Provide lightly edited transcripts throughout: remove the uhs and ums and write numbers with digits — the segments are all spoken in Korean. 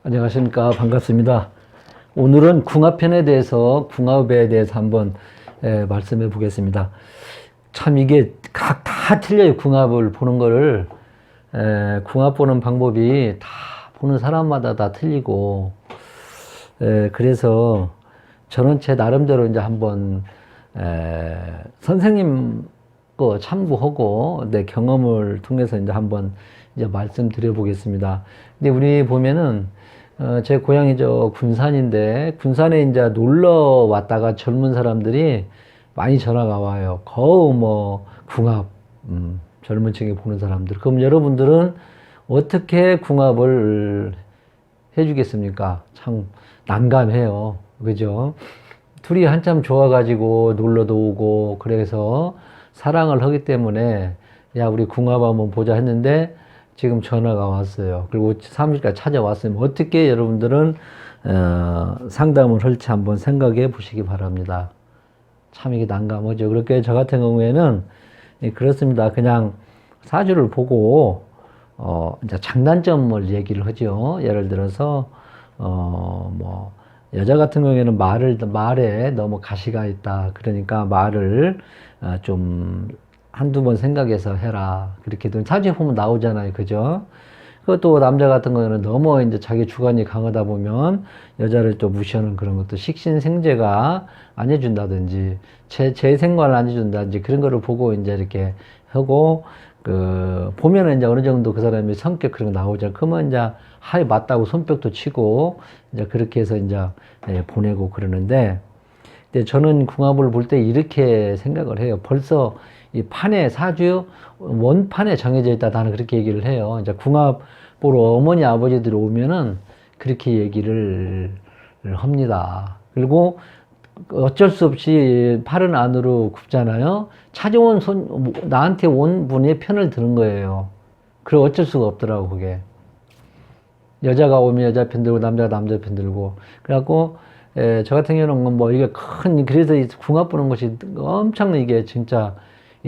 안녕하십니까. 반갑습니다. 오늘은 궁합편에 대해서, 궁합에 대해서 한번 말씀해 보겠습니다. 참 이게 각 다 틀려요. 궁합을 보는 거를. 궁합 보는 방법이 다 보는 사람마다 다 틀리고, 그래서 저는 제 나름대로 이제 한번 선생님 거 참고하고 내 경험을 통해서 이제 한번 이제 말씀드려 보겠습니다. 근데 우리 보면은 제 고향이 저 군산인데, 군산에 이제 놀러 왔다가 젊은 사람들이 많이 전화가 와요. 거의 뭐 궁합, 젊은 층에 보는 사람들. 그럼 여러분들은 어떻게 궁합을 해주겠습니까? 참 난감해요. 그죠? 둘이 한참 좋아가지고 놀러도 오고, 그래서 사랑을 하기 때문에, 야, 우리 궁합 한번 보자 했는데, 지금 전화가 왔어요. 그리고 사무실까지 찾아왔으면 어떻게 여러분들은 상담을 할지 한번 생각해 보시기 바랍니다. 참 이게 난감하죠. 그렇게 저 같은 경우에는 그렇습니다. 그냥 사주를 보고 이제 장단점을 얘기를 하죠. 예를 들어서 뭐 여자 같은 경우에는 말에 너무 가시가 있다. 그러니까 말을 좀 한두 번 생각해서 해라. 그렇게 사주에 보면 나오잖아요. 그죠? 그것도 남자 같은 경우는 너무 이제 자기 주관이 강하다 보면 여자를 또 무시하는 그런 것도 식신생재가 안 해준다든지, 제 생활을 안 해준다든지, 그런 거를 보고 이제 이렇게 하고, 보면은 이제 어느 정도 그 사람의 성격 그런 거 나오죠. 그러면 이제 하이 맞다고 손뼉도 치고, 이제 그렇게 해서 이제 보내고 그러는데, 근데 저는 궁합을 볼 때 이렇게 생각을 해요. 벌써 이 판에, 사주 원판에 정해져 있다. 나는 그렇게 얘기를 해요. 이제 궁합 보러 어머니 아버지들이 오면은 그렇게 얘기를 합니다. 그리고 어쩔 수 없이 팔은 안으로 굽잖아요. 찾아온 나한테 온 분의 편을 드는 거예요. 그리고 어쩔 수가 없더라고, 그게. 여자가 오면 여자 편 들고, 남자가 남자 편 들고. 그래갖고, 저 같은 경우는 뭐 이게 그래서 이 궁합 보는 것이 엄청 이게 진짜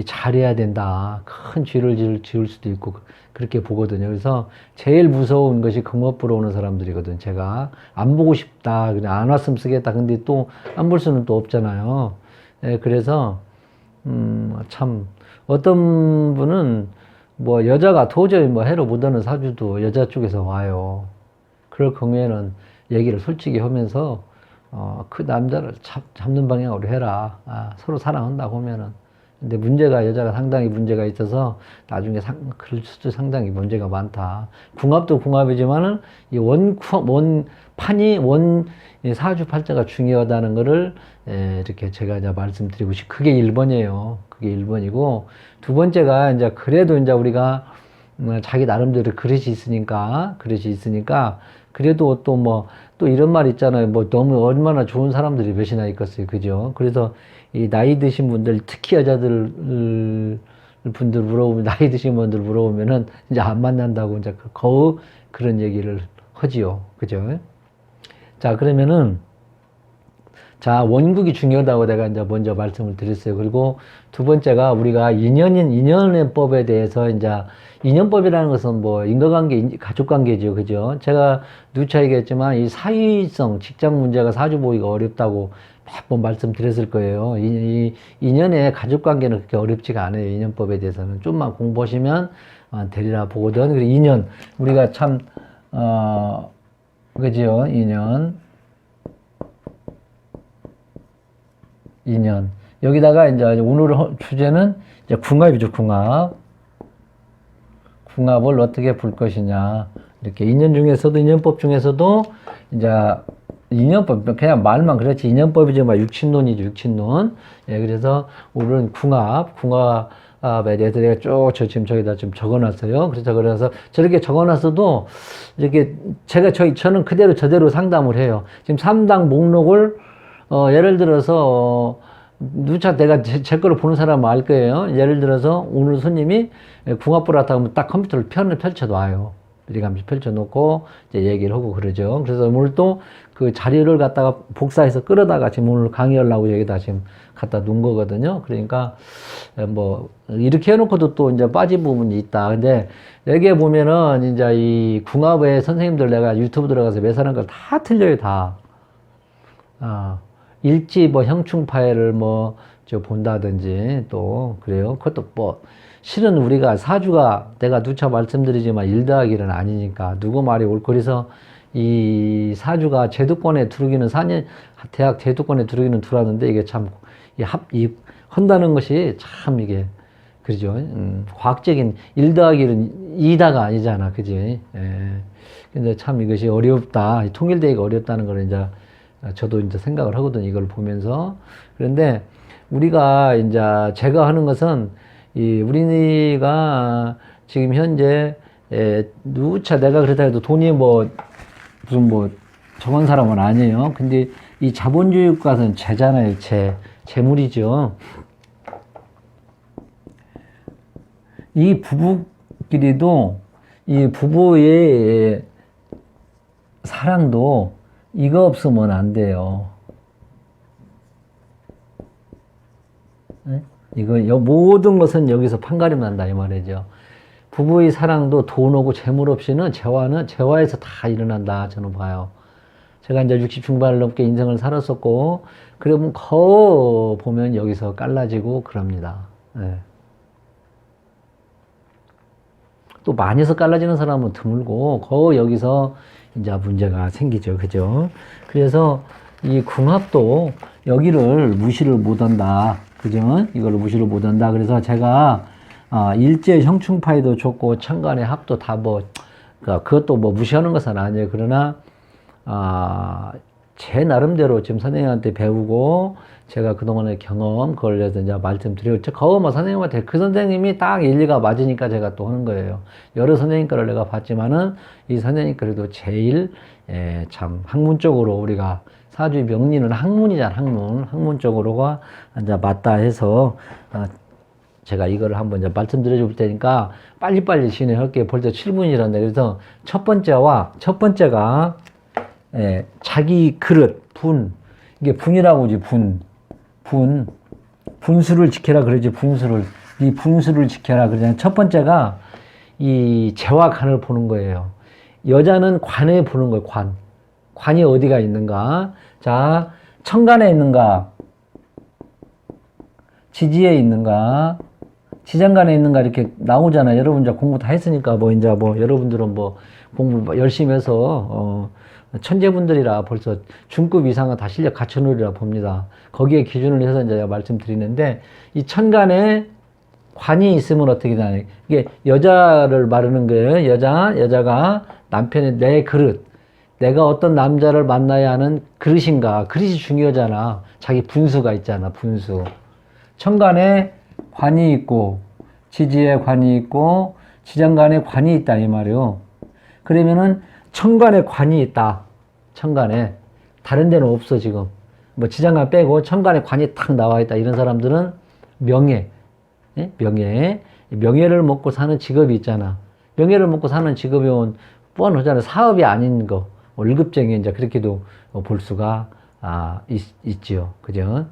잘해야 된다. 큰 죄를 지을 수도 있고, 그렇게 보거든요. 그래서 제일 무서운 것이 궁합 보러 오는 사람들이거든. 제가 안 보고 싶다. 그냥 안 왔으면 쓰겠다. 근데 또 안 볼 수는 또 없잖아요. 그래서, 참, 어떤 분은 뭐 여자가 도저히 뭐 해로 못하는 사주도 여자 쪽에서 와요. 그럴 경우에는 얘기를 솔직히 하면서, 그 남자를 잡는 방향으로 해라. 서로 사랑한다고 하면은. 근데 문제가, 여자가 상당히 문제가 있어서 나중에 그럴 수도 상당히 문제가 많다. 궁합도 궁합이지만은 이 판이 사주팔자가 중요하다는 거를 이렇게 제가 이제 말씀드리고 그게 1번이에요. 그게 1번이고, 두 번째가 이제 그래도 이제 우리가 자기 나름대로 그릇이 있으니까 그래도 또 이런 말 있잖아요. 뭐 너무 얼마나 좋은 사람들이 몇이나 있겠어요. 그죠? 그래서 이 나이 드신 분들, 특히 여자들 분들 물어보면, 나이 드신 분들 물어보면은 이제 안 만난다고 이제 거의 그런 얘기를 하지요. 그죠? 자, 그러면은, 자, 원국이 중요하다고 내가 이제 먼저 말씀을 드렸어요. 그리고 두 번째가 우리가 인연법에 대해서 이제, 인연법이라는 것은 뭐 인과관계, 가족관계죠. 그죠? 제가 누차 얘기했지만 이 사회성, 직장 문제가 사주 보기가 어렵다고 몇 번 말씀드렸을 거예요. 이 인연의 가족관계는 그렇게 어렵지가 않아요. 인연법에 대해서는. 좀만 공부하시면 되리라 보거든. 그리고 인연, 우리가 참, 그죠? 인연. 여기다가 이제 오늘 주제는 이제 궁합이죠, 궁합. 궁합을 어떻게 볼 것이냐. 이렇게 인연법 중에서도 이제 인연법, 그냥 말만 그렇지. 인연법이지, 막 육친론이죠, 육친론. 그래서 오늘은 궁합에 대해서 내가 지금 저기다 좀 적어놨어요. 그래서 저렇게 적어놨어도 이렇게 저는 그대로 저대로 상담을 해요. 지금 3당 목록을 예를 들어서, 누차 내가 제 거를 보는 사람은 알 거예요. 예를 들어서 오늘 손님이 궁합 보러 왔다 하면 딱 컴퓨터를 펼쳐도 와요. 리감시 펼쳐놓고 이제 얘기를 하고 그러죠. 그래서 오늘 또 그 자료를 갖다가 복사해서 끌어다가 지금 오늘 강의하려고 여기다 지금 갖다 놓은 거거든요. 그러니까 뭐 이렇게 해놓고도 또 이제 빠진 부분이 있다. 근데 여기에 보면은 이제 이 궁합의 선생님들 내가 유튜브 들어가서 매사하는 걸 다 틀려요, 다. 일지 뭐 형충 파일을 뭐 저 본다든지 또 그래요. 그것도 뭐 실은 우리가 사주가 내가 누차 말씀드리지만 1 더하기는 아니니까 누구 말이 옳고 그래서 이 사주가 제도권에 들어오기는 4년 대학 제도권에 들어오기는 들어왔는데 이게 참 이 한다는 것이 참 이게 그죠. 과학적인 1 더하기는 2다가 아니잖아. 그지? 예. 근데 참 이것이 어렵다. 통일되기가 어렵다는 걸 이제 저도 이제 생각을 하거든요. 이걸 보면서. 그런데 우리가 이제 제가 하는 것은 우리가 지금 현재 누차 내가 그렇다 해도 돈이 뭐 무슨 뭐 정한 사람은 아니에요. 근데 이 자본주의 국가는 재잖아요. 재물이죠. 이 부부끼리도 이 부부의 사랑도 이거 없으면 안 돼요. 이거 모든 것은 여기서 판가름 난다 이 말이죠. 부부의 사랑도 돈 오고 재물 없이는 재화에서 다 일어난다 저는 봐요. 제가 이제 60 중반을 넘게 인생을 살았었고 그러면 보면 여기서 깔라지고 그럽니다. 네. 또 많이 해서 깔라지는 사람은 드물고 여기서 이제 문제가 생기죠. 그죠? 그래서 이 궁합도 여기를 무시를 못한다. 그죠? 이걸 무시를 못한다. 그래서 제가 일제 형충파이도 좋고 천간의 합도 다 그것도 뭐 무시하는 것은 아니에요. 그러나 제 나름대로 지금 선생님한테 배우고 제가 그동안의 경험 그걸 이제 말씀드리고 뭐 선생님한테 그 선생님이 딱 일리가 맞으니까 제가 또 하는 거예요. 여러 선생님 거를 내가 봤지만은 이 선생님 그래도 제일 참 학문적으로 우리가 사주의 명리는 학문이잖아. 학문 쪽으로가 이제 맞다 해서 제가 이거를 한번 이제 말씀드려 줄 테니까 빨리빨리 진행할게요. 벌써 7분이라는데 그래서 첫 번째가 자기 그릇 이게 분이라고 하지. 분수를 지켜라 그러지. 이 분수를 지켜라 그러잖아요. 첫 번째가 이 재와 간을 보는 거예요. 여자는 관에 보는 거예요. 관이 어디가 있는가. 자, 천간에 있는가, 지지에 있는가, 지장간에 있는가 이렇게 나오잖아요. 여러분 이제 공부 다 했으니까 여러분들은 공부 열심히 해서 천재분들이라 벌써 중급 이상은 다 실력 갖춰놓으리라 봅니다. 거기에 기준을 해서 이제 말씀드리는데 이 천간에 관이 있으면 어떻게 되나. 이게 여자를 말하는 거예요. 여자가 남편의 내 그릇. 내가 어떤 남자를 만나야 하는 그릇인가. 그릇이 중요하잖아. 자기 분수가 있잖아. 분수. 천간에 관이 있고 지지에 관이 있고 지장간에 관이 있다 이 말이요. 그러면은 천간에 관이 있다. 천간에 다른 데는 없어 지금. 뭐 지장간 빼고 천간에 관이 탁 나와 있다. 이런 사람들은 명예를 먹고 사는 직업이 있잖아. 명예를 먹고 사는 직업이면 뻔하잖아. 사업이 아닌 거. 월급쟁이 이제 그렇게도 볼 수가 있지요. 그죠?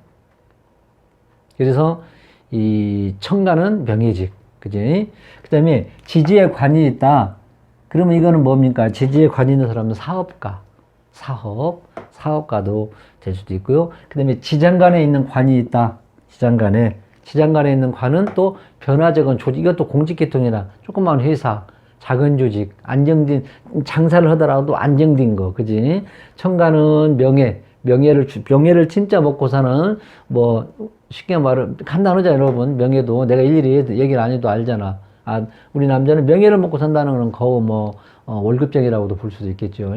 그래서 이 천간은 명예직. 그지? 그 다음에 지지에 관이 있다. 그러면 이거는 뭡니까? 지지에 관이 있는 사람은 사업가도 될 수도 있고요. 그 다음에 지장간에 있는 관이 있다. 지장간에 있는 관은 또 변화적인 조직, 이것도 공직계통이나 조그마한 회사, 작은 조직, 안정된, 장사를 하더라도 안정된 거, 그지? 천간은 명예를 진짜 먹고 사는, 쉽게 말하면, 간단하잖아, 여러분. 명예도 내가 일일이 얘기를 안 해도 알잖아. 우리 남자는 명예를 먹고 산다는 건 월급쟁이라고도 볼 수도 있겠죠.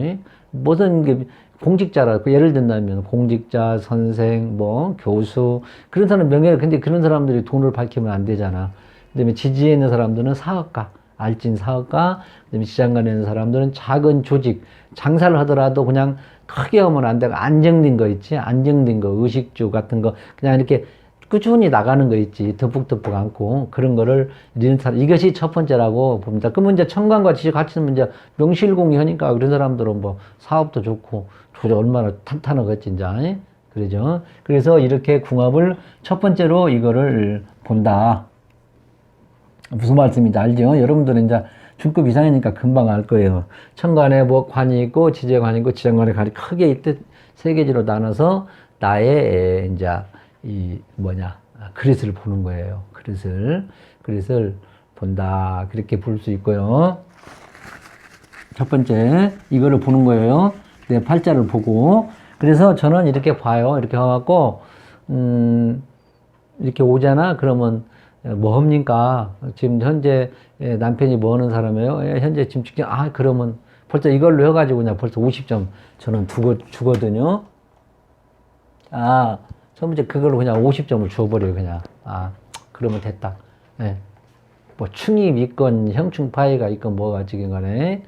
무슨 공직자라, 예를 든다면, 공직자, 선생, 교수, 그런 사람 근데 그런 사람들이 돈을 밝히면 안 되잖아. 그 다음에 지지에 있는 사람들은 사업가, 알진 사업가, 그 다음에 지장간에 있는 사람들은 작은 조직, 장사를 하더라도 그냥 크게 하면 안 되고, 안정된 거 있지? 안정된 거, 의식주 같은 거, 그냥 이렇게 꾸준히 나가는 거 있지. 듬뿍듬뿍 않고. 그런 거를 이런 사람, 이것이 첫 번째라고 봅니다. 그 문제, 청간과 지식 같이 문제, 명실공히하니까 그런 사람들은 뭐 사업도 좋고, 얼마나 탄탄하겠지, 이제. 그러죠. 그래서 이렇게 궁합을 첫 번째로 이거를 본다. 무슨 말씀인지 알죠? 여러분들은 이제 중급 이상이니까 금방 알 거예요. 천간에 뭐 관이 있고, 지재관이 있고, 지정관의 관이 크게 있듯 세 개지로 나눠서 나의 이제 그릇을 보는 거예요. 그릇을 본다. 그렇게 볼 수 있고요. 첫 번째, 이거를 보는 거예요. 내 팔자를 보고. 그래서 저는 이렇게 봐요. 이렇게 와갖고, 이렇게 오잖아? 그러면, 뭐 합니까? 지금 현재 남편이 뭐 하는 사람이에요? 현재 지금 직장, 그러면 벌써 이걸로 해가지고 그냥 벌써 50점 저는 주거든요. 첫 번째 그걸로 그냥 50점을 주어버려요, 그냥. 그러면 됐다. 네. 뭐, 충이 있건, 형충파이가 있건, 뭐가 지금 간에.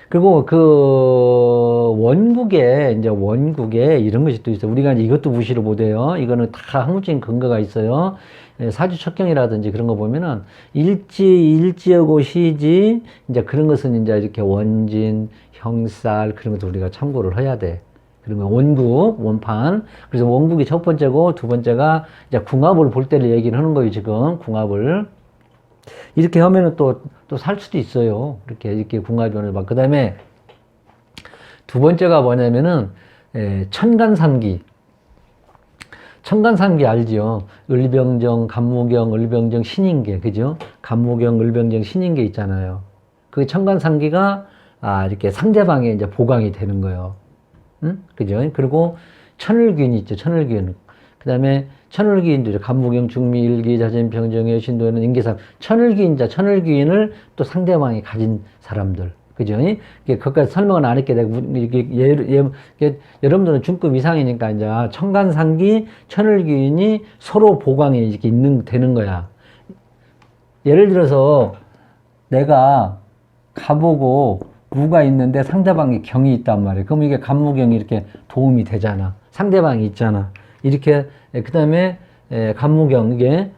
그리고 원국에 이런 것이 또 있어요. 우리가 이것도 무시를 못해요. 이거는 다 학문적인 근거가 있어요. 사주 척경이라든지 그런 거 보면은, 일지하고 시지, 이제 그런 것은 이제 이렇게 원진, 형살, 그런 것도 우리가 참고를 해야 돼. 그러면 원국, 원판. 그래서 원국이 첫 번째고, 두 번째가 이제 궁합을 볼 때를 얘기를 하는 거예요, 지금. 궁합을. 이렇게 하면은 또 살 수도 있어요. 이렇게 궁합이 오늘 막. 그 다음에 두 번째가 뭐냐면은, 천간상기. 천간상기 알지요? 을병정, 간무경, 을병정, 신인계. 그죠? 간무경, 을병정, 신인계 있잖아요. 그 천간상기가, 이렇게 상대방에 이제 보강이 되는 거예요. 응? 그죠? 그리고 천을귀인이 있죠. 천을귀인. 그 다음에 천을귀인도 간무경, 중미, 일기, 자진, 병정의 신도에는 인계상. 천을귀인을 또 상대방이 가진 사람들. 그죠? 그것까지 설명은 안 했게 되고, 여러분들은 중급 이상이니까 이제 천간상기, 천을귀인이 서로 보강이 이렇게 되는 거야. 예를 들어서 내가 가보고 무가 있는데 상대방이 경이 있단 말이에요. 그럼 이게 간무경이 이렇게 도움이 되잖아. 상대방이 있잖아. 이렇게, 그 다음에, 간무경, 이게,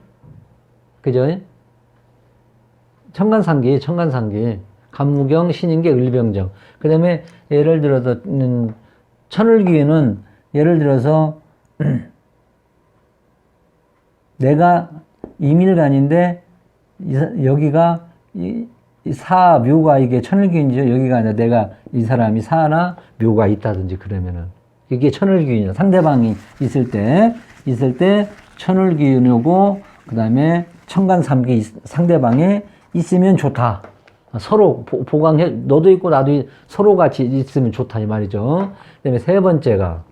그죠? 천간상기. 간무경, 신인계, 을병정. 그 다음에, 예를 들어서, 천을귀는, 예를 들어서, 내가 이밀간인데, 여기가, 묘가 이게 천을귀인이죠. 여기가 아니라 내가 이 사람이 사나 묘가 있다든지 그러면은 이게 천을귀인이야. 상대방이 있을 때 천을귀인이고 그다음에 천간삼기 상대방에 있으면 좋다. 서로 보강해 너도 있고 나도 서로 같이 있으면 좋다 이 말이죠. 그다음에 세 번째가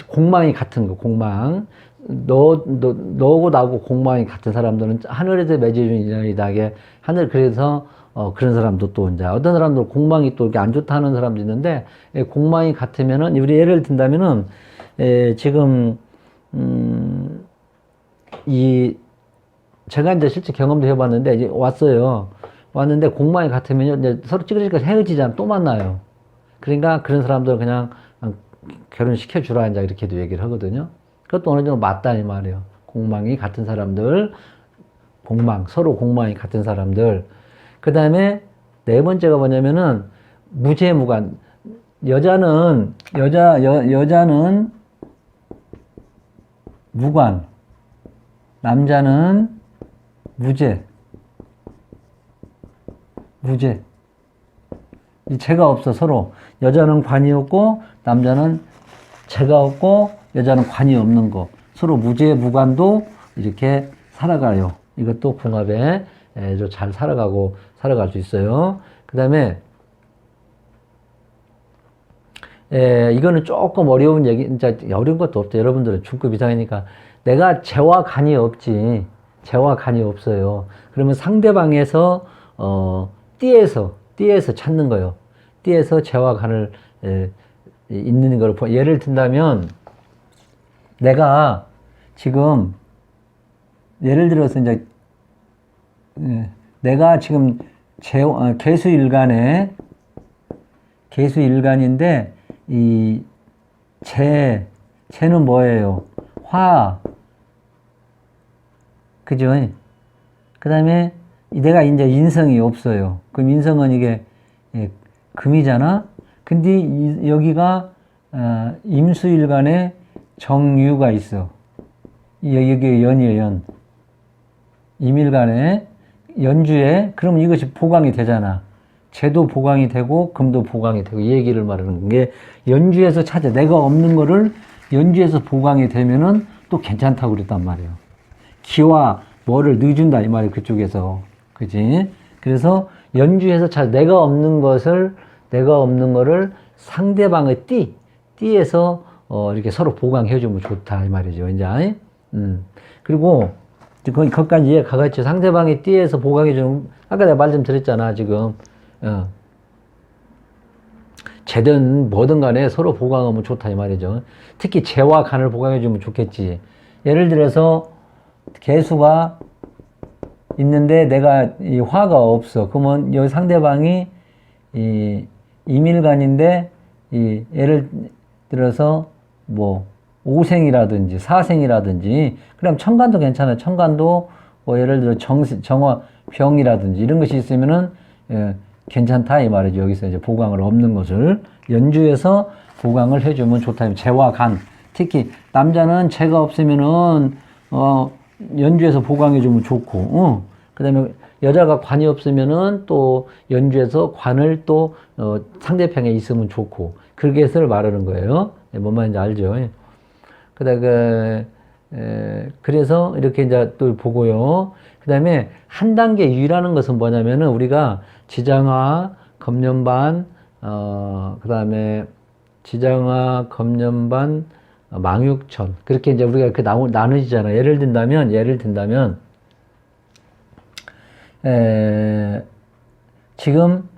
공망이 같은 거. 공망. 너고 나고 공망이 같은 사람들은 하늘에서 맺어준 인연이다. 하늘, 그래서, 그런 사람도 또 이제, 어떤 사람들은 공망이 또 이렇게 안 좋다 하는 사람도 있는데, 공망이 같으면은, 우리 예를 든다면은, 지금, 제가 이제 실제 경험도 해봤는데, 이제 왔는데 공망이 같으면요, 이제 서로 찌그러지니까 헤어지잖아. 또 만나요. 그러니까 그런 사람들은 그냥 결혼시켜주라, 이제 이렇게도 얘기를 하거든요. 그것도 어느 정도 맞다, 이 말이에요. 공망이 같은 사람들, 서로 공망이 같은 사람들. 그 다음에 네 번째가 뭐냐면은, 무죄무관. 여자는 무관. 남자는 무죄. 이 죄가 없어, 서로. 여자는 관이 없고, 남자는 죄가 없고, 여자는 관이 없는 거. 서로 무죄, 무관도 이렇게 살아가요. 이것도 궁합에 잘 살아갈 수 있어요. 그 다음에, 이거는 조금 어려운 얘기, 진짜 어려운 것도 없죠. 여러분들은 중급 이상이니까. 내가 재와 간이 없지. 재와 간이 없어요. 그러면 상대방에서, 띠에서 찾는 거예요. 띠에서 재와 간을, 있는 걸, 예를 든다면, 내가 지금, 예를 들어서 이제, 내가 지금 개수일간인데, 이, 재는 뭐예요? 그죠? 그 다음에 내가 이제 인성이 없어요. 그럼 인성은 이게 금이잖아? 근데 여기가 임수일간에 정유가 있어. 여기 연이에요, 연. 임일간에 연주에, 그럼 이것이 보강이 되잖아. 재도 보강이 되고 금도 보강이 되고, 이 얘기를 말하는 게 연주에서 찾아. 내가 없는 거를 연주에서 보강이 되면은 또 괜찮다고 그랬단 말이에요. 기와 뭐를 넣어준다 이 말이에요. 그쪽에서. 그지? 그래서 연주에서 찾아. 내가 없는 거를 상대방의 띠에서 이렇게 서로 보강해주면 좋다 이 말이죠. 이제. 그리고 거기까지 이해 가겠죠. 상대방의 띠에서 보강해주는, 아까 내가 말 좀 드렸잖아 지금. 재든 뭐든 간에 서로 보강하면 좋다 이 말이죠. 특히 재와 간을 보강해주면 좋겠지. 예를 들어서 개수가 있는데 내가 이 화가 없어. 그러면 여기 상대방이 이 임일간인데 예를 들어서 뭐 오생이라든지 사생이라든지, 그럼 천간도 괜찮아요. 천간도 뭐 예를 들어 정화 병이라든지 이런 것이 있으면은 괜찮다 이 말이죠. 여기서 이제 보강을 없는 것을 연주해서 보강을 해주면 좋다. 재와 간, 특히 남자는 재가 없으면은 연주해서 보강해주면 좋고, 그다음에 여자가 관이 없으면은 또 연주해서 관을 또 상대편에 있으면 좋고, 그렇게 해서 말하는 거예요. 뭔 말인지 알죠? 그래서 이렇게 이제 또 보고요. 그 다음에 한 단계 유의라는 것은 뭐냐면은 우리가 지장화, 겁년반, 그 다음에 지장화, 겁년반, 망육천. 그렇게 이제 우리가 그 나누지잖아. 예를 든다면, 지금,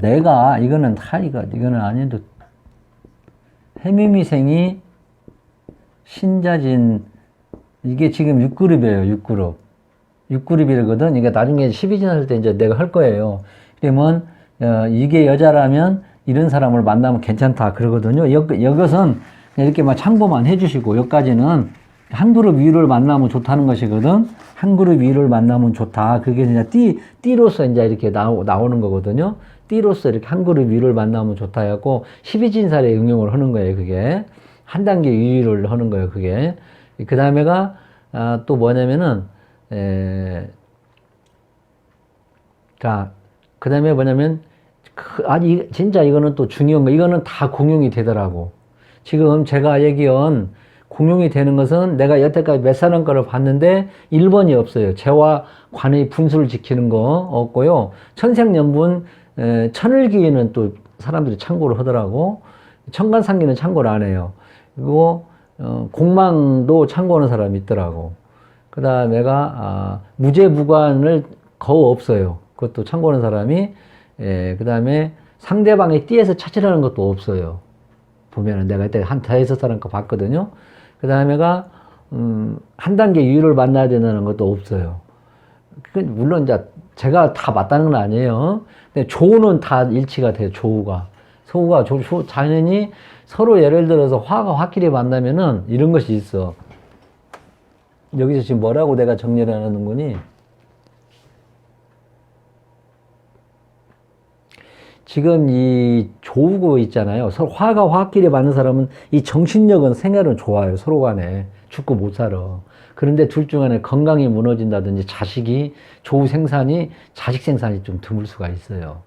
내가, 이거는 아니도, 해미미생이 신자진, 이게 지금 6그룹이에요, 6그룹. 6그룹이거든. 이게 나중에 12진 할 때 이제 내가 할 거예요. 그러면, 이게 여자라면 이런 사람을 만나면 괜찮다. 그러거든요. 이것은 이렇게 막 참고만 해주시고, 여기까지는 한 그룹 위를 만나면 좋다는 것이거든. 한 그룹 위를 만나면 좋다. 그게 이제 띠로서 이제 이렇게 나오는 거거든요. 띠로서 이렇게 한 그룹 위를 만나면 좋다 해갖고 12진살에 응용을 하는 거예요, 그게. 한 단계 위를 하는 거예요, 그게. 그 다음에가, 또 뭐냐면은, 그 다음에 뭐냐면, 진짜 이거는 또 중요한 거, 이거는 다 공용이 되더라고. 지금 제가 얘기한 공용이 되는 것은 내가 여태까지 몇 사람 거를 봤는데 1번이 없어요. 재와 관의 분수를 지키는 거 없고요. 천생연분, 천을기는 또 사람들이 참고를 하더라고. 천간상기는 참고를 안 해요. 그리고 공망도 참고하는 사람이 있더라고. 그 다음에가 무죄무관을 거의 없어요. 그것도 참고하는 사람이. 그 다음에 상대방의 띠에서 찾으라는 것도 없어요. 보면은 내가 이때 한 다섯 사람 거 봤거든요. 그 다음에가 한 단계 유의를 만나야 된다는 것도 없어요. 물론 이제 제가 다 맞다는 건 아니에요. 근데 조우는 다 일치가 돼요. 조우가. 소우가 당연히 서로 예를 들어서 화가 화끼리 만나면은 이런 것이 있어. 여기서 지금 뭐라고 내가 정리를 하는 거니? 지금 이 조우고 있잖아요. 서로 화가 화끼리 맞는 사람은 이 정신력은 생활은 좋아요. 서로 간에. 죽고 못 살아. 그런데 둘 중 하나 건강이 무너진다든지 자식 생산이 좀 드물 수가 있어요.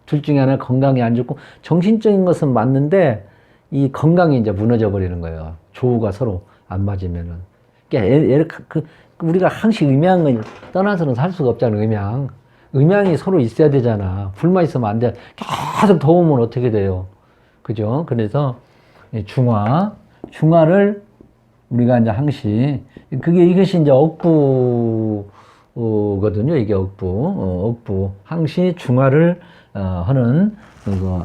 둘 중에 하나 건강이 안 좋고 정신적인 것은 맞는데 이 건강이 이제 무너져 버리는 거예요. 조우가 서로 안 맞으면은. 그러니까 우리가 항상 음양을 떠나서는 살 수가 없잖아. 음양이 서로 있어야 되잖아. 불만 있으면 안 돼. 계속 더우면 어떻게 돼요? 그죠? 그래서 중화를 우리가 이제 항시 이것이 이제 억부거든요. 이게 억부. 항시 중화를 하는 그거.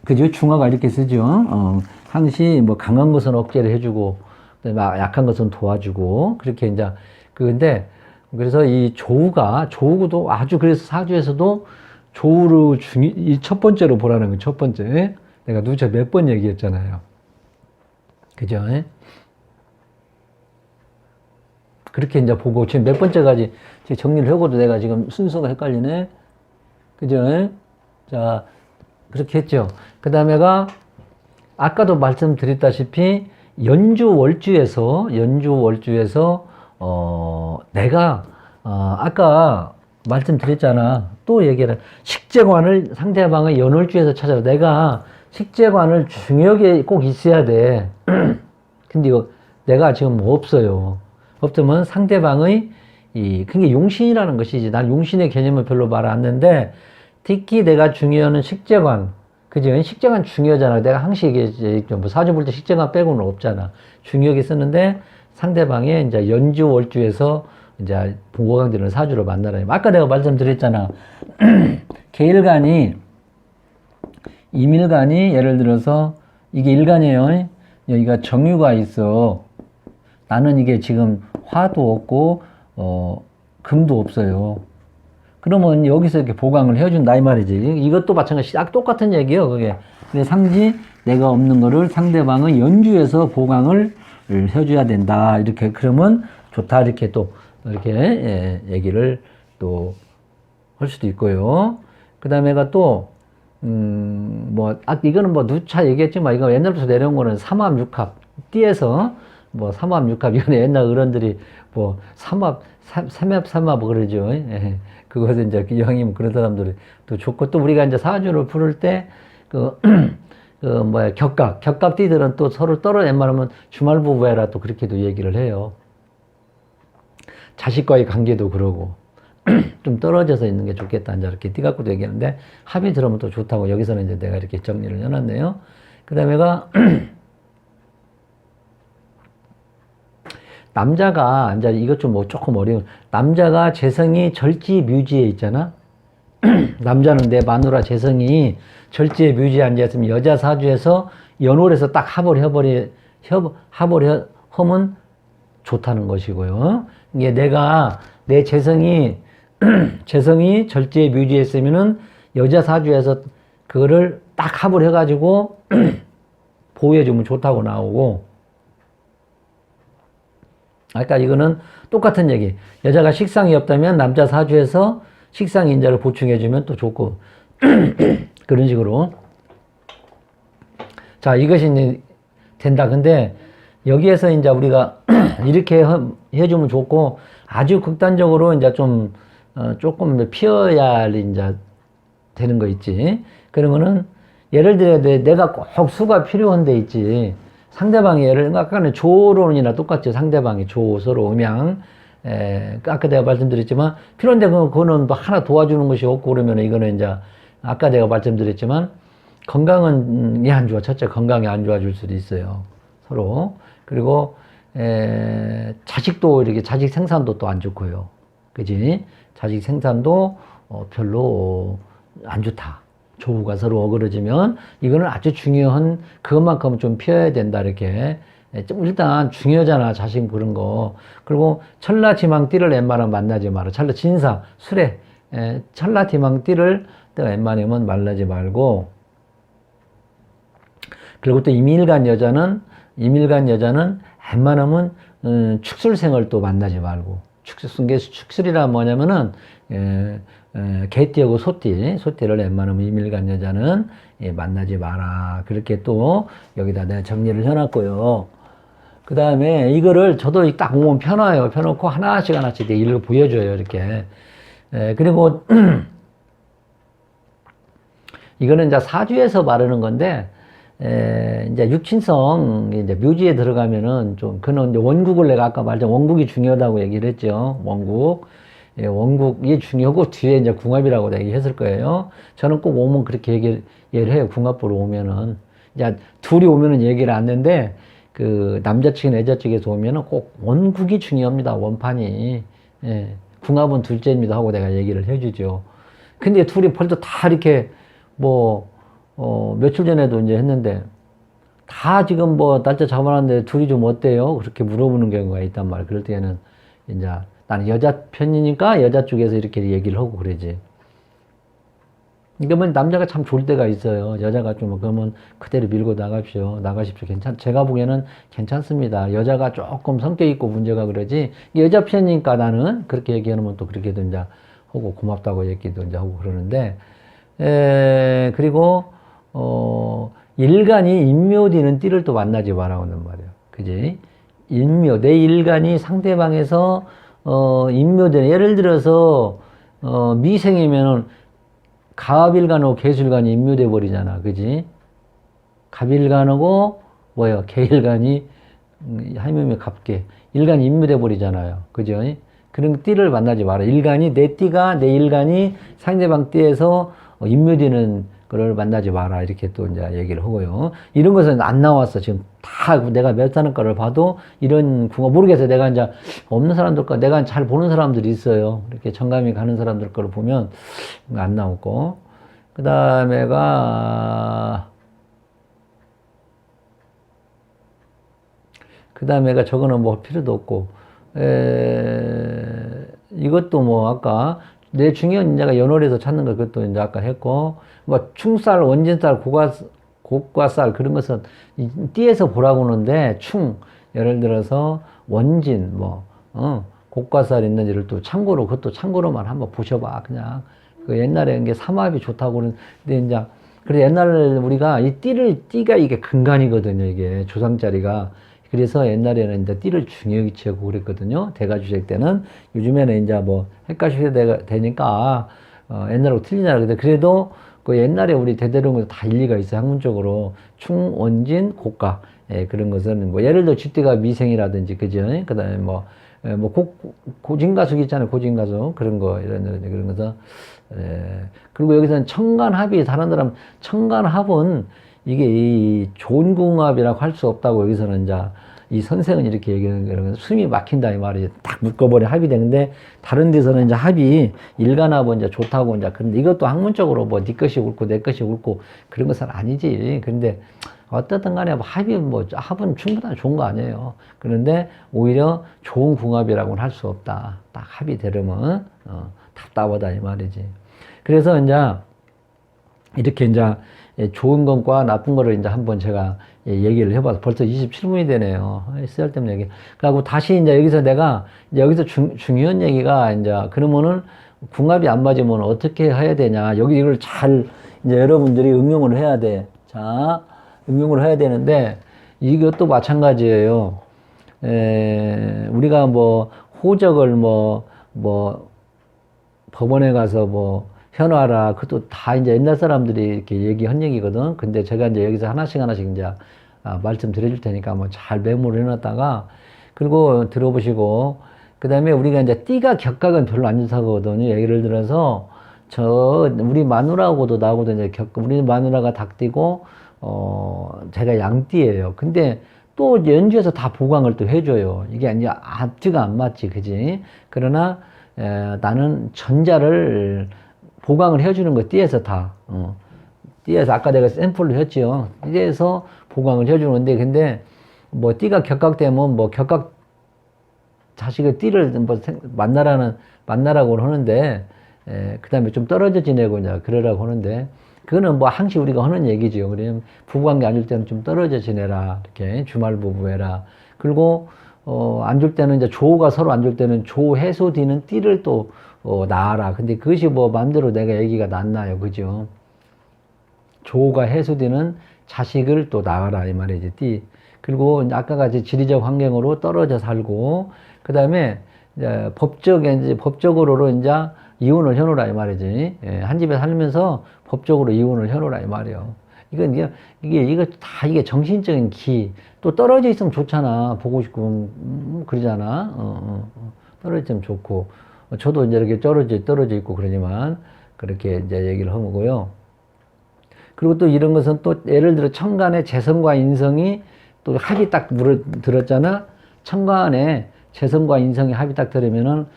그죠? 중화가 이렇게 쓰죠. 항시 뭐 강한 것은 억제를 해주고 약한 것은 도와주고 그렇게 이제 근데 그래서 이 조우도 아주 그래서 사주에서도 조우를 이 첫 번째로 보라는 거 첫 번째. 내가 누차 몇 번 얘기했잖아요. 그죠? 그렇게 이제 보고, 지금 몇 번째까지 지금 정리를 하고도 내가 지금 순서가 헷갈리네. 그죠? 자, 그렇게 했죠. 그 다음에가, 아까도 말씀드렸다시피, 연주 월주에서, 내가, 아까 말씀드렸잖아. 또 얘기를, 식재관을 상대방의 연월주에서 찾아라. 내가 식재관을 중요하게 꼭 있어야 돼. 근데 이거 내가 지금 없어요. 없으면 상대방의 그게 용신이라는 것이지. 난 용신의 개념을 별로 말 안 하는데, 특히 내가 중요한 식재관, 그죠? 식재관 중요하잖아. 내가 항상 얘기했지. 뭐 사주 볼 때 식재관 빼고는 없잖아. 중요하게 쓰는데, 상대방의 이제 연주월주에서 이제 보고강들은 사주를 만나라. 아까 내가 말씀드렸잖아. 개일간이, 임일간이 예를 들어서 이게 일간이에요. 여기가 정유가 있어. 나는 이게 지금 화도 없고, 금도 없어요. 그러면 여기서 이렇게 보강을 해준다 이 말이지. 이것도 마찬가지. 딱 똑같은 얘기예요, 그게. 근데 상지 내가 없는 거를 상대방의 연주에서 보강을 해줘야 된다. 이렇게 그러면 좋다. 이렇게 또 이렇게 얘기를 또 할 수도 있고요. 그 다음에가 또 이거는 뭐 누차 얘기했지만 이거 옛날부터 내려온 거는 삼합육합 띠에서 뭐 삼합육합 이거는 옛날 어른들이 뭐 삼합 그러죠. 예. 그것은 이제 이왕이면 그런 사람들이 또 좋고, 또 우리가 이제 사주를 풀을 때 격각 띠들은 또 서로 웬만하면 주말부부해라 또 그렇게도 얘기를 해요. 자식과의 관계도 그러고 좀 떨어져서 있는 게 좋겠다 이제 이렇게 띠 갖고도 얘기하는데, 합이 들으면 또 좋다고 여기서는 이제 내가 이렇게 정리를 해놨네요. 그 다음에가 남자가 이제 이것 좀 뭐 조금 어려운, 남자가 재성이 절지묘지에 있잖아. 남자는 내 마누라 재성이 절지에 묘지에 앉아있으면 여자 사주에서 연월에서 딱 합을 하면 좋다는 것이고요. 이게 내가 내 재성이 절지에 묘지에 있으면은 여자 사주에서 그거를 딱 합을 해가지고 보호해주면 좋다고 나오고, 아까 이거는 똑같은 얘기. 여자가 식상이 없다면 남자 사주에서 식상 인자를 보충해주면 또 좋고 그런 식으로. 자, 이것이 이제 된다. 근데 여기에서 이제 우리가 이렇게 해주면 좋고, 아주 극단적으로 이제 좀 조금 피해야 할 이제 되는 거 있지. 그런 거는 예를 들어 내가 꼭 수가 필요한 데 있지. 상대방이 아까는 조론이나 똑같죠. 상대방이 서로 음양. 아까 내가 말씀드렸지만, 필요한데 그거는 뭐 하나 도와주는 것이 없고 그러면 이거는 이제, 아까 내가 말씀드렸지만, 건강은 안 좋아. 첫째, 건강이 안 좋아질 수도 있어요. 서로. 그리고, 자식도 이렇게, 자식 생산도 또 안 좋고요. 그지? 자식 생산도 별로 안 좋다. 조우가 서로 어그러지면 이거는 아주 중요한, 그것만큼은 좀 피해야 된다. 이렇게 좀 일단 중요하잖아, 자식 그런 거. 그리고 천라지망띠를 웬만하면 만나지 마라. 진사 술에 천라지망띠를 웬만하면 만나지 말고. 그리고 또 이밀간 여자는 웬만하면 축술생을 또 만나지 말고. 축술이란 뭐냐면은 개띠하고 소띠를 웬만하면 이밀간 여자는 만나지 마라. 그렇게 또 여기다 내가 정리를 해놨고요. 그 다음에 이거를 저도 딱 오면 펴놔요. 펴놓고 하나씩 일을 보여줘요. 이렇게. 그리고 이거는 이제 사주에서 말하는 건데, 이제 육친성, 이제 묘지에 들어가면은 그는 이제 원국을 내가 아까 말했죠. 원국이 중요하다고 얘기를 했죠. 원국이 중요하고 뒤에 이제 궁합이라고 얘기했을 거예요. 저는 꼭 오면 그렇게 얘기를 해요. 궁합보러 오면은. 이제 둘이 오면은 얘기를 안 하는데, 남자 측이나 여자 측에서 오면은 꼭 원국이 중요합니다. 원판이. 궁합은 둘째입니다. 하고 내가 얘기를 해주죠. 근데 둘이 벌써 다 이렇게 며칠 전에도 이제 했는데, 다 지금 날짜 잡아놨는데 둘이 좀 어때요? 그렇게 물어보는 경우가 있단 말이에요. 그럴 때는 이제 나는 여자 편이니까 여자 쪽에서 이렇게 얘기를 하고 그러지. 이게 뭐 남자가 참 좋을 때가 있어요. 여자가 좀 그러면 그대로 밀고 나가십시오. 제가 보기에는 괜찮습니다. 여자가 조금 성격 있고 문제가 그러지. 여자 편이니까 나는 그렇게 얘기하면 또 그렇게도 이제 하고 고맙다고 얘기도 이제 하고 그러는데, 그리고, 일간이 인묘되는 띠를 또 만나지 말라고 하는 말이에요. 그지? 내 일간이 상대방에서, 인묘되는, 예를 들어서, 미생이면은, 갑일간하고 개술간이 인묘돼 버리잖아. 그지? 갑일간하고, 개일간이, 하임이면 갑계. 일간이 인묘돼 버리잖아요. 그죠? 그런 띠를 만나지 마라. 내 일간이 상대방 띠에서 인묘되는 거를 만나지 마라. 이렇게 또 이제 얘기를 하고요. 이런 것은 안 나왔어. 지금 다 내가 몇 사는 거를 봐도 이런 모르겠어요. 내가 이제 없는 사람들 거, 내가 잘 보는 사람들이 있어요. 이렇게 정감이 가는 사람들 거를 보면 안 나오고. 그 다음에가 저거는 뭐 필요도 없고, 이것도 뭐 아까 내 중요한 인자가 연월에서 찾는 거 그것도 이제 아까 했고, 뭐 충쌀, 원진쌀, 고가쌀 그런 것은 띠에서 보라고 하는데 예를 들어서 원진 고가쌀 있는지를 또 그것도 참고로만 한번 보셔봐. 그냥 그 옛날에 이게 삼합이 좋다고 그러는데 이제 그래서 옛날에 우리가 띠가 이게 근간이거든요. 이게 조상자리가. 그래서 옛날에는 이제 띠를 중요히 치고 그랬거든요. 대가주색 때는. 요즘에는 이제 뭐 핵가주색 되니까, 옛날하고 틀리잖아요. 근데 그래도 그 옛날에 우리 대대로 다 일리가 있어요. 학문적으로. 원진, 고가. 그런 것은 뭐 예를 들어 쥐띠가 미생이라든지, 그죠? 그 다음에 고진가숙 있잖아요. 고진가숙. 그런 거, 그런 거서. 그리고 여기서는 청간합이, 다른 사람, 청간합은 이게 이 좋은 궁합이라고 할 수 없다고 여기서는 이제 이 선생은 이렇게 얘기하는 거예요. 숨이 막힌다 이 말이에요. 딱 묶어버려 합이 되는데 다른 데서는 이제 합이 일간합은 이제 좋다고 이제 그런데 이것도 학문적으로 뭐 네 것이 옳고 내 것이 옳고 그런 것은 아니지. 그런데 어떻든 간에 합은 충분히 좋은 거 아니에요. 그런데 오히려 좋은 궁합이라고는 할 수 없다. 딱 합이 되려면 답답하다 이 말이지. 그래서 이제 이렇게 이제 좋은 것과 나쁜 거를 이제 한번 제가 얘기를 해봐서 벌써 27분이 되네요. 쓸데없는 얘기. 그리고 다시 이제 여기서 중요한 얘기가 이제 그러면은 궁합이 안 맞으면 어떻게 해야 되냐. 이걸 잘 이제 여러분들이 응용을 해야 돼. 자, 응용을 해야 되는데 이것도 마찬가지예요. 우리가 호적을 법원에 가서 현화라, 그것도 다 이제 옛날 사람들이 이렇게 얘기한 얘기거든. 근데 제가 이제 여기서 하나씩 이제 말씀드려 줄 테니까 잘 메모를 해놨다가, 그리고 들어보시고, 그 다음에 우리가 이제 띠가 격각은 별로 안 좋다거든요. 예를 들어서, 우리 마누라하고도 나하고도 이제 우리 마누라가 닭띠고, 제가 양띠예요. 근데 또 연주에서 다 보강을 또 해줘요. 이게 이제 앞뒤가 안 맞지, 그지? 그러나, 나는 전자를 보강을 해주는 거 띠에서 다. 띠에서 아까 내가 샘플로 했지요. 띠에서 보강을 해주는데, 근데 띠가 격각되면 격각 자식의 띠를 만나라고 하는데, 그 다음에 좀 떨어져 지내고 이제 그러라고 하는데, 그거는 항시 우리가 하는 얘기죠. 그러면 부부관계 안 줄 때는 좀 떨어져 지내라. 이렇게 주말 부부해라. 그리고 안 줄 때는 이제 조가 서로 안 줄 때는 조 해소되는 띠를 또 낳아라. 근데 그것이 마음대로 내가 얘기가 낫나요? 그죠? 조가 해소되는 자식을 또 낳아라. 이 말이지. 띠. 그리고 아까 같이 지리적 환경으로 떨어져 살고, 그 다음에 법적으로 이제 이혼을 해놓으라. 이 말이지. 한 집에 살면서 법적으로 이혼을 해놓으라. 이 말이요. 이거 다 이게 정신적인 또 떨어져 있으면 좋잖아. 보고 싶고, 그러잖아. 떨어져 있으면 좋고. 저도 이제 이렇게 떨어져 있고 그러지만, 그렇게 이제 얘기를 한 거고요. 그리고 또 이런 것은 또 예를 들어 천간에 재성과 인성이 또 합이 딱 들었잖아. 천간에 재성과 인성이 합이 딱 들으면은,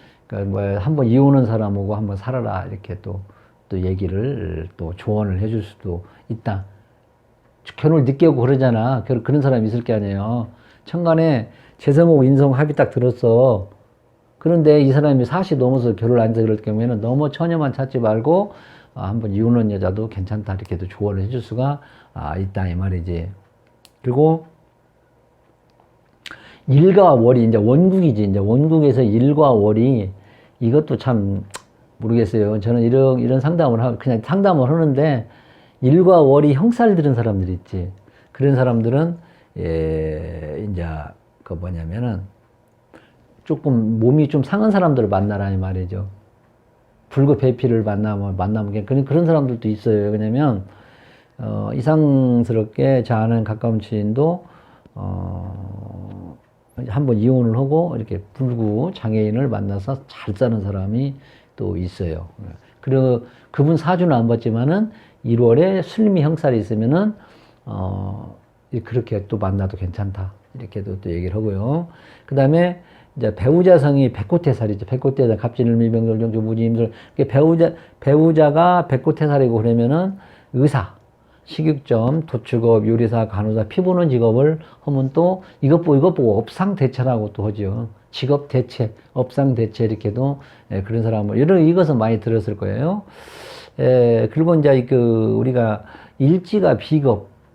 한번 이혼한 사람하고 한번 살아라. 이렇게 또 얘기를 또 조언을 해줄 수도 있다. 결혼을 늦게 하고 그러잖아. 그런 사람이 있을 게 아니에요. 천간에 재성하고 인성 합이 딱 들었어. 그런데 이 사람이 40 넘어서 결혼을 안 해서 그럴 경우에는 너무 처녀만 찾지 말고, 한번 이혼한 여자도 괜찮다 이렇게도 조언을 해줄 수가 있다 이 말이지. 그리고 일과 월이 이제 원국이지. 이제 원국에서 일과 월이 이것도 참 모르겠어요. 저는 이런 상담을 그냥 상담을 하는데 일과 월이 형살 들은 사람들 있지. 그런 사람들은 이제 그 뭐냐면은 조금 몸이 좀 상한 사람들을 만나라 이 말이죠. 불급 배필을 만나면 그런 사람들도 있어요. 왜냐면 이상스럽게 저 아는 가까운 지인도 한번 이혼을 하고 이렇게 불구 장애인을 만나서 잘 사는 사람이 또 있어요. 그리고 그분 사주는 안 봤지만은 1월에 술미 형살이 있으면은 그렇게 또 만나도 괜찮다 이렇게도 또 얘기를 하고요. 그 다음에 이제 배우자성이 백호태살이죠. 백호태살, 갑진을미병돌 정조 무지임술. 배우자가 백호태살이고 그러면은 의사, 식육점, 도축업, 요리사, 간호사, 피보는 직업을 하면 또 이것 보고 업상대체라고 또 하죠. 직업 대체, 업상 대체 이렇게도 그런 사람을 이것은 많이 들었을 거예요. 그리고 이제 우리가 일지가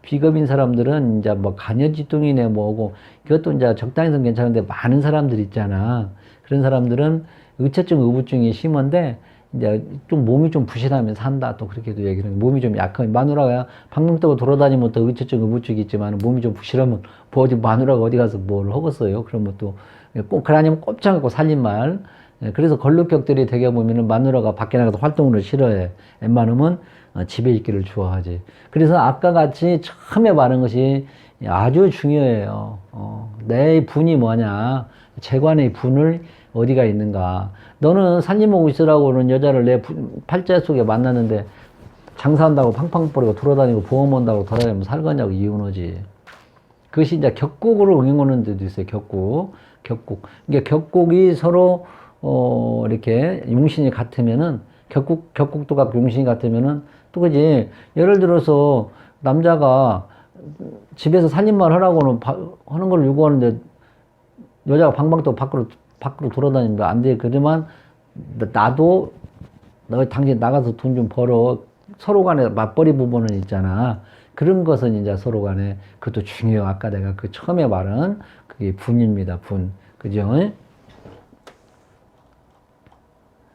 비겁인 사람들은 이제 뭐 간여지둥이네 뭐고 그것도 이제 적당히는 괜찮은데 많은 사람들 있잖아. 그런 사람들은 의처증, 의부증이 심한데 이제 좀 몸이 좀 부실하면 산다 또 그렇게도 얘기를 해요. 몸이 좀 약하면 마누라가 방방 뜨고 돌아다니면 또 의처증, 의부증이 있지만 몸이 좀 부실하면 마누라가 어디 가서 뭘 하겠어요. 그러면 또 꼭 그러냐면 꼼짝 않고 살린 말. 그래서 걸룩격들이 되게 보면은 마누라가 밖에 나가서 활동을 싫어해. 웬만하면 집에 있기를 좋아하지. 그래서 아까 같이 처음에 말한 것이 아주 중요해요. 내 분이 뭐냐. 재관의 분을 어디가 있는가. 너는 살림하고 있으라고 하는 여자를 내 팔자 속에 만났는데 장사한다고 팡팡 뿌리고 돌아다니고 보험 온다고 돌아다니면 살거냐고 이혼하지. 그것이 이제 격국으로 응용하는 데도 있어요. 격국. 이게 격국이 서로 이렇게 용신이 같으면은 격국도 같고 용신이 같으면은 또 그지. 예를 들어서 남자가 집에서 살림만 하라고는 하는 걸 요구하는데 여자가 방방 또 밖으로 돌아다니면 안 돼. 그러지만 나도 너 당신 나가서 돈 좀 벌어. 서로 간에 맞벌이 부분은 있잖아. 그런 것은 이제 서로 간에 그것도 중요해요. 아까 내가 그 처음에 말한 그게 분입니다. 분. 그죠?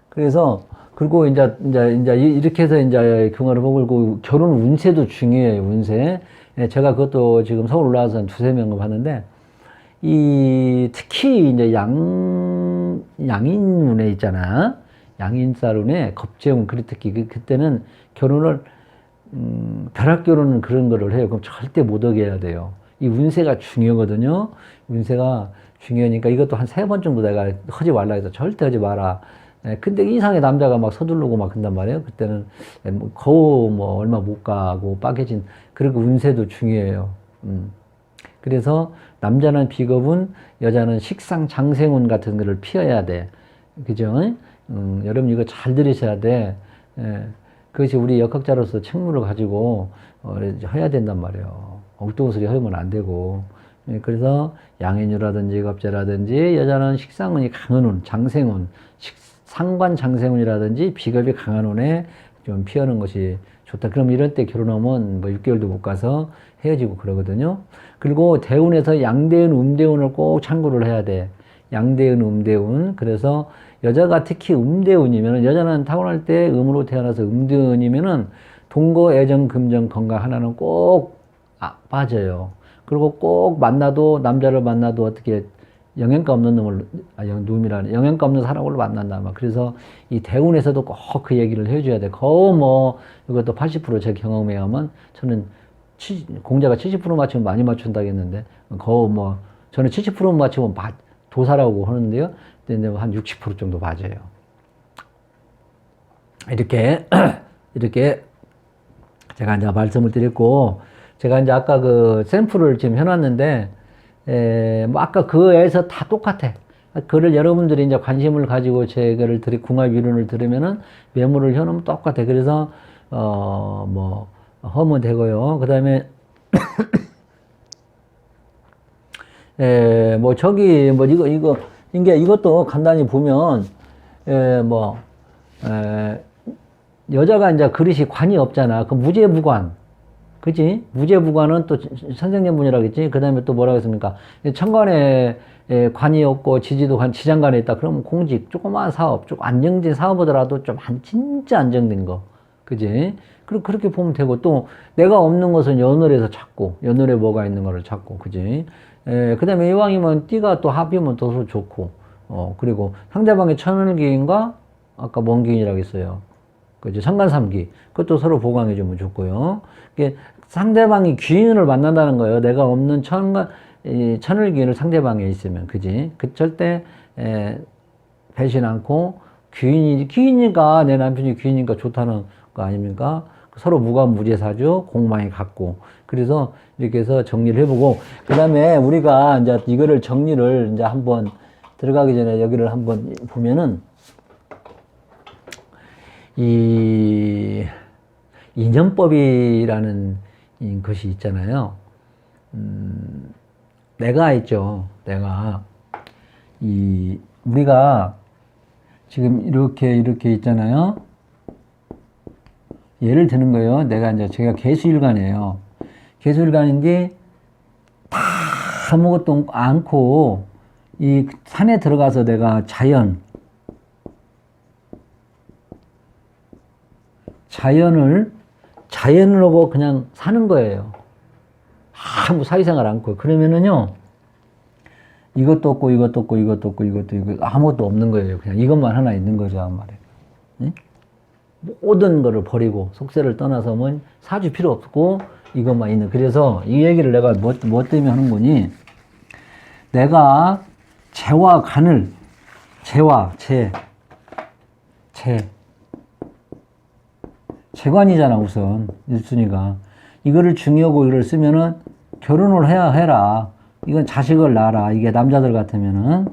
그래서 그리고 이제 이렇게 해서 이제 경화를 보고 결혼 운세도 중요해요. 운세. 제가 그것도 지금 서울 올라와서 한 두세 명 봤는데 특히 이제 양인운에 있잖아. 양인살운에 겁재운 특히 그때는 결혼을 벼락결혼은 그런 거를 해요. 그럼 절대 못 하게 해야 돼요. 이 운세가 중요하거든요. 운세가 중요하니까 이것도 한 3번 정도 내가 하지 말라 해서 절대 하지 마라. 근데 이상의 남자가 막 서두르고 막 한단 말이에요. 그때는 거우 뭐 얼마 못 가고 빠개진 그리고 운세도 중요해요. 그래서 남자는 비겁운, 여자는 식상 장생운 같은 거를 피해야 돼. 그죠? 여러분 이거 잘 들으셔야 돼. 그것이 우리 역학자로서 책무를 가지고 해야 된단 말이에요. 엉뚱한 소리 하면 안 되고. 그래서 양인유라든지 겁재라든지 여자는 식상운이 강한 운, 장생운, 상관 장생운이라든지 비겁이 강한 운에 좀 피하는 것이 좋다. 그럼 이런 때 결혼하면 뭐 6개월도 못 가서 헤어지고 그러거든요. 그리고 대운에서 양대운, 음대운을 꼭 참고를 해야 돼. 양대운, 음대운. 그래서 여자가 특히 음대운이면 여자는 타고날 때 음으로 태어나서 음대운이면은 동거, 애정, 금전, 건강 하나는 꼭 빠져요. 그리고 꼭 남자를 만나도 어떻게 영양가 없는 영양가 없는 사람을 만난다. 그래서 이 대운에서도 꼭 그 얘기를 해줘야 돼. 이것도 80% 제 경험에 의하면 저는 공자가 70% 맞추면 많이 맞춘다고 했는데, 저는 70% 맞추면 도사라고 하는데요. 근데 한 60% 정도 맞아요. 이렇게 제가 이제 말씀을 드렸고, 제가 이제 아까 그 샘플을 지금 해놨는데, 아까 그에서 다 똑같아. 그를 여러분들이 이제 관심을 가지고 제거를 궁합 이론을 들으면은 메모를 해놓으면 똑같아. 그래서, 하면 되고요. 그 다음에, 이것도 간단히 보면, 여자가 이제 그릇이 관이 없잖아. 그 무죄무관. 그지? 무죄무관은 또 선생님분이라겠지? 그 다음에 또 뭐라고 했습니까? 천간에 관이 없고 지지도 관, 지장간에 있다. 그러면 공직, 조그마한 사업, 좀 안정된 사업이더라도 좀 진짜 안정된 거. 그지? 그렇게 보면 되고, 또 내가 없는 것은 연월에서 찾고, 연월에 뭐가 있는 거를 찾고, 그지? 그 다음에 이왕이면 띠가 또 합이면 더 좋고, 그리고 상대방의 천을기인과 아까 먼기인이라고 했어요. 그죠? 천간삼기. 그것도 서로 보강해주면 좋고요. 이게 상대방이 귀인을 만난다는 거예요. 내가 없는 천을기인을 상대방에 있으면. 그지? 그 절대, 배신 않고, 귀인이니까, 내 남편이 귀인이니까 좋다는 거 아닙니까? 서로 무관무죄사죠. 공망이 같고. 그래서 이렇게 해서 정리를 해보고, 그 다음에 우리가 이제 이거를 정리를 이제 한번 들어가기 전에 여기를 한번 보면은, 이 인연법이라는 것이 있잖아요. 내가 있죠. 내가 우리가 지금 이렇게 있잖아요. 예를 드는 거예요. 제가 개수일간이에요. 개수일간인데 다 아무것도 않고 이 산에 들어가서 내가 자연으로 그냥 사는 거예요. 아무 사회생활 않고. 그러면은요, 이것도 없고, 아무것도 없는 거예요. 그냥 이것만 하나 있는 거죠, 한 말에. 응? 모든 거를 버리고, 속세를 떠나서면 사주 필요 없고, 이것만 있는. 그래서 이 얘기를 내가 뭐 때문에 하는 거니? 내가 재와 간을, 재관이잖아, 우선. 1순위가. 이거를 중요하고 이걸 쓰면은 결혼을 해라. 이건 자식을 낳아라. 이게 남자들 같으면은.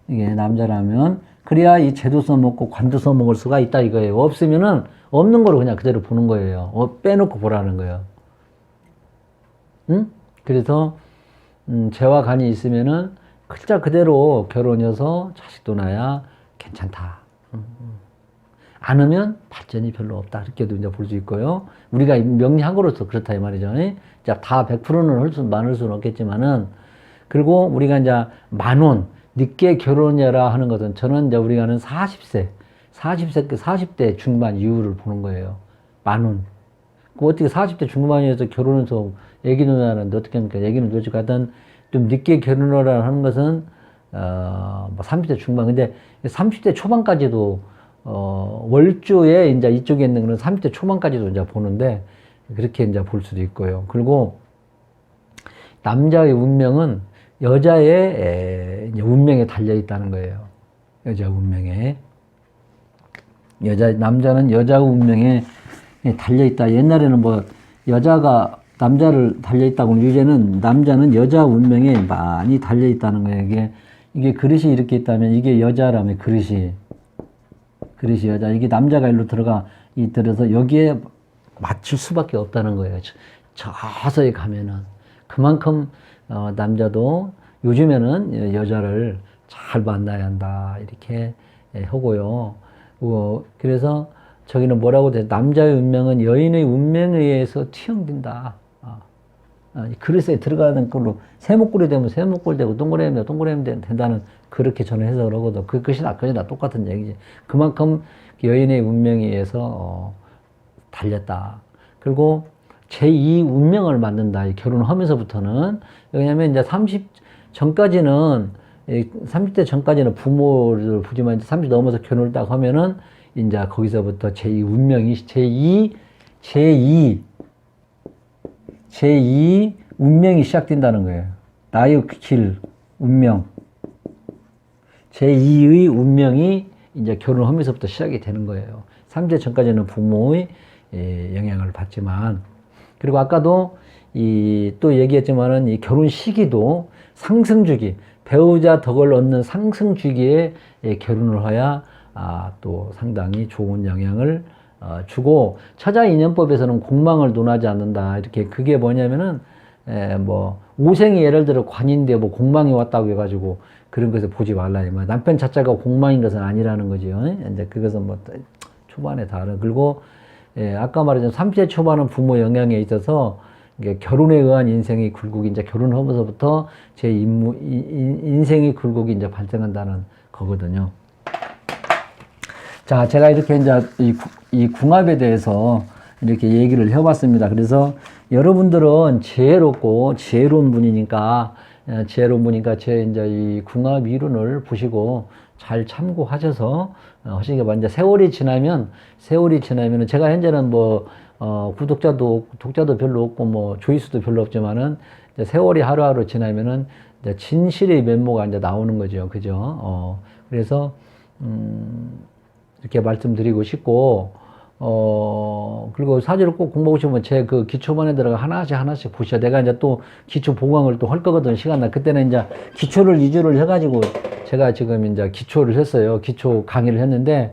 이게 남자라면. 그래야 이 재도 써먹고 관도 써먹을 수가 있다 이거예요. 없으면은 없는 거로 그냥 그대로 보는 거예요. 빼놓고 보라는 거예요. 응? 그래서, 재와 간이 있으면은 글자 그대로 결혼해서 자식도 낳아야 괜찮다. 안 하면 발전이 별로 없다. 이렇게도 이제 볼 수 있고요. 우리가 명리학으로서 그렇다 이 말이죠. 다 100%는 많을 수는 없겠지만은, 그리고 우리가 이제 만원, 늦게 결혼해라 하는 것은 저는 이제 우리가 하는 40대 중반 이후를 보는 거예요. 만원. 어떻게 40대 중반이어서 결혼해서 애기 누나는데 어떻게 합니까? 애기는 도대체 가든 좀 늦게 결혼하라 하는 것은, 30대 중반. 근데 30대 초반까지도 월주에 이제 이쪽에 있는 거는 30대 초반까지도 이제 보는데, 그렇게 이제 볼 수도 있고요. 그리고 남자의 운명은 여자의 운명에 달려 있다는 거예요. 여자 운명에. 남자는 여자 운명에 달려 있다. 옛날에는 여자가 남자를 달려 있다고, 이제는 남자는 여자 운명에 많이 달려 있다는 거예요. 이게 그릇이 이렇게 있다면 이게 여자라면 그릇이 여자. 이게 남자가 일로 들어서 여기에 맞출 수밖에 없다는 거예요. 저서에 가면은. 그만큼, 남자도 요즘에는 여자를 잘 만나야 한다. 이렇게 하고요. 그래서 저기는 뭐라고 돼? 남자의 운명은 여인의 운명에 의해서 투영된다. 그릇에 들어가는 걸로 세목골이 되면 세목골 되고 동그라미 되면 동그라미 된다는, 그렇게 저는 해석을 하거든. 그것이 다 똑같은 얘기지. 그만큼 여인의 운명에 의해서 달렸다. 그리고 제2 운명을 만든다. 결혼을 하면서부터는. 왜냐면 이제 30대 전까지는 부모를 보지만, 이제 30 넘어서 결혼을 딱 하면은 이제 거기서부터 제2 운명이, 제2 운명이 시작된다는 거예요. 나의 길, 운명. 제2의 운명이 이제 결혼하면서부터 시작이 되는 거예요. 30대 전까지는 부모의 영향을 받지만, 그리고 아까도 또 얘기했지만은 이 결혼 시기도 상승주기, 배우자 덕을 얻는 상승주기에 결혼을 해야 또 상당히 좋은 영향을 주고, 처자인연법에서는 공망을 논하지 않는다. 이렇게, 그게 뭐냐면은, 오생이 예를 들어 관인데 공망이 왔다고 해가지고 그런 것을 보지 말라. 남편 자체가 공망인 것은 아니라는 거죠. 이제 그것은 초반에 다른. 그리고 예, 아까 말했던 30대 초반은 부모 영향에 있어서 이게 결혼에 의한 인생의 굴곡이 이제 결혼하면서부터 제 인생의 굴곡이 이제 발생한다는 거거든요. 자, 제가 이렇게 이제 이 궁합에 대해서 이렇게 얘기를 해봤습니다. 그래서 여러분들은 지혜로운 분이니까 제 이제 이 궁합 이론을 보시고 잘 참고하셔서 하시기 바랍니다. 세월이 지나면은 제가 현재는 뭐 독자도 별로 없고 뭐 조회수도 별로 없지만은 이제 세월이 하루하루 지나면은 이제 진실의 면모가 이제 나오는 거죠. 그죠? 그래서 이렇게 말씀드리고 싶고, 그리고 사주를 꼭 공부하고 싶으면 제 그 기초반에 들어가 하나씩 보셔. 내가 이제 또 기초 보강을 또 할 거거든, 시간 나. 그때는 이제 기초를 위주로 해가지고 제가 지금 이제 기초를 했어요. 기초 강의를 했는데,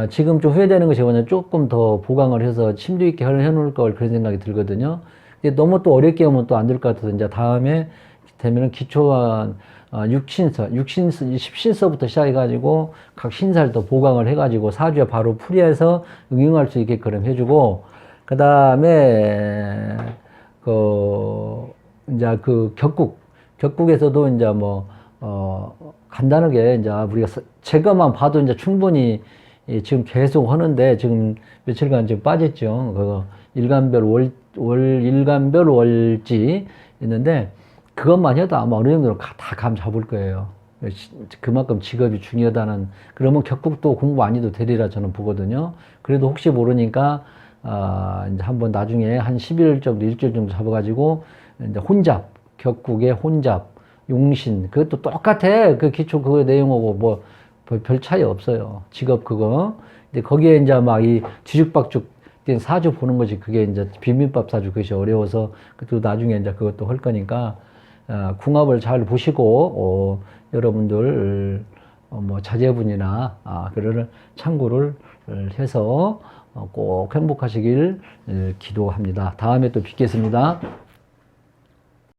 지금 좀 후회되는 것이 뭐냐, 조금 더 보강을 해서 심도 있게 해놓을 걸 그런 생각이 들거든요. 근데 너무 또 어렵게 하면 또 안 될 것 같아서 이제 다음에 되면은 기초한 십신서부터 시작해가지고 각 신사를 또 보강을 해가지고 사주에 바로 풀이해서 응용할 수 있게끔 해주고, 그 다음에 이제 격국에서도 이제 간단하게 이제 우리가 제가만 봐도 이제 충분히 지금 계속 하는데 지금 며칠간 지금 빠졌죠. 일간별 월지 있는데 그것만 해도 아마 어느 정도로 다 감 잡을 거예요. 그만큼 직업이 중요하다는, 그러면 격국도 공부 안 해도 되리라 저는 보거든요. 그래도 혹시 모르니까, 이제 한번 나중에 한 11일 정도, 일주일 정도 잡아가지고, 이제 격국의 혼잡, 용신, 그것도 똑같아. 그 기초 그거 내용하고 뭐 별 차이 없어요. 직업 그거. 근데 거기에 이제 막 이 뒤죽박죽 사주 보는 거지. 그게 이제 비빔밥 사주 그것이 어려워서, 또 나중에 이제 그것도 할 거니까, 궁합을 잘 보시고, 여러분들, 자제분이나, 그거를 참고를 해서 꼭 행복하시길 기도합니다. 다음에 또 뵙겠습니다.